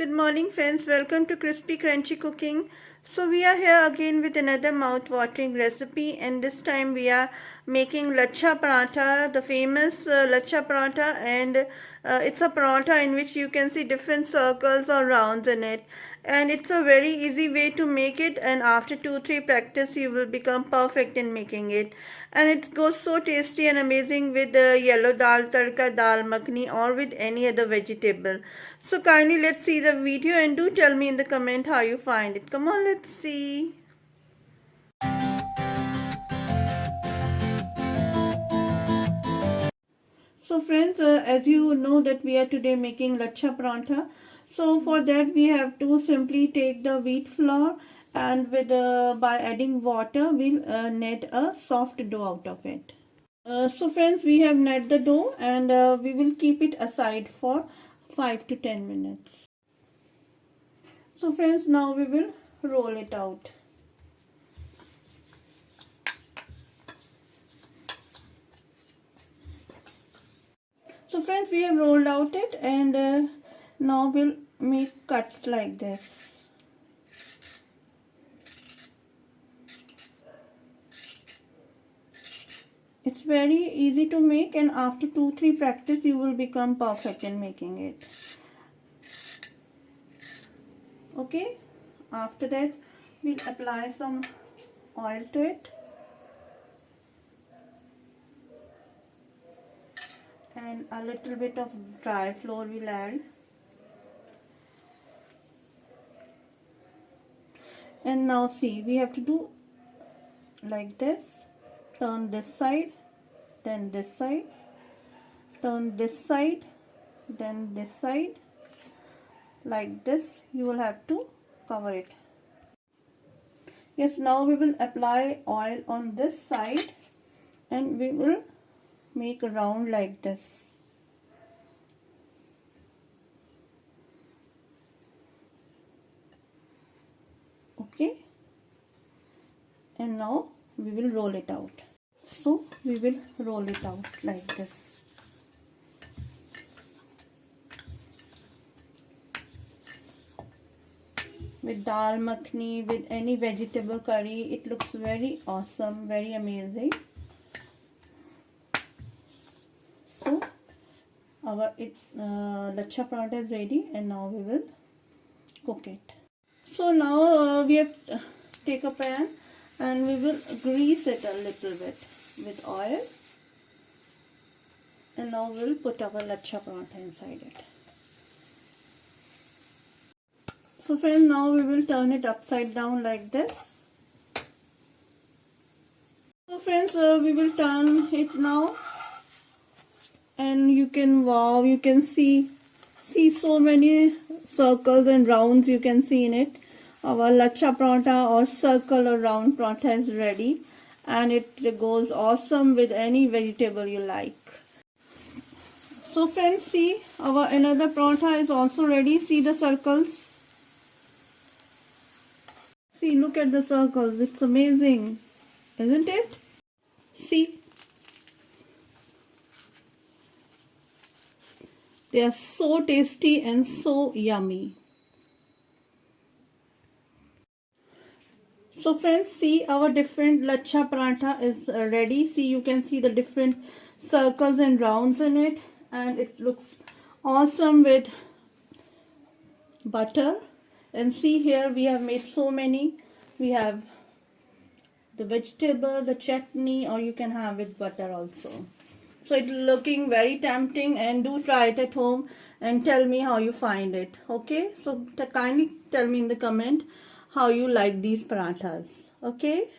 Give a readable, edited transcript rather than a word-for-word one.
Good morning friends, welcome to Crispy Crunchy Cooking. So we are here again with another mouth-watering recipe, and this time we are making lachha paratha, the famous lachha paratha, and it's a paratha in which you can see different circles or rounds in it, and it's a very easy way to make it, and after 2-3 practice you will become perfect in making it, and it goes so tasty and amazing with yellow dal tadka, dal makhani, or with any other vegetable. So kindly let's see the video and do tell me in the comment how you find it. Come on, let's see. So friends, as you know that we are today making lachha paratha. So for that we have to simply take the wheat flour, and with by adding water we'll knead a soft dough out of it. So friends, we have knead the dough, and we will keep it aside for 5 to 10 minutes. So friends, now we will roll it out. So friends, we have rolled out it, and now we'll make cuts like this. It's very easy to make, and after 2-3 practice you will become perfect in making it. Okay, after that we'll apply some oil to it, and a little bit of dry flour we'll add, and now see, we have to do like this. Turn this side, then this side, turn this side, then this side. Like this you will have to cover it. Yes, now we will apply oil on this side, and we will make a round like this. Okay, and now we will roll it out. So we will roll it out like this. With dal makhani, with any vegetable curry, it looks very awesome, very amazing. So our lachha paratha is ready, and now we will cook it. So now we have take a pan, and we will grease it a little bit with oil, and now we will put our lachha paratha inside it. So friends, now we will turn it upside down like this. So friends, we will turn it now, and you can see so many circles and rounds you can see in it. Our lachha paratha, or circle or round paratha, is ready, and it goes awesome with any vegetable you like. So friends, see, our another paratha is also ready. See the circles. See, look at the circles. It's amazing, isn't it? See, they are so tasty and so yummy. So friends, see, our different lachha paratha is ready. See, you can see the different circles and rounds in it, and it looks awesome with butter. And see, here we have made so many. We have the vegetable, the chutney, or you can have with butter also. So it's looking very tempting, and do try it at home and tell me how you find it. Okay, so kindly tell me in the comment how you like these parathas. Okay.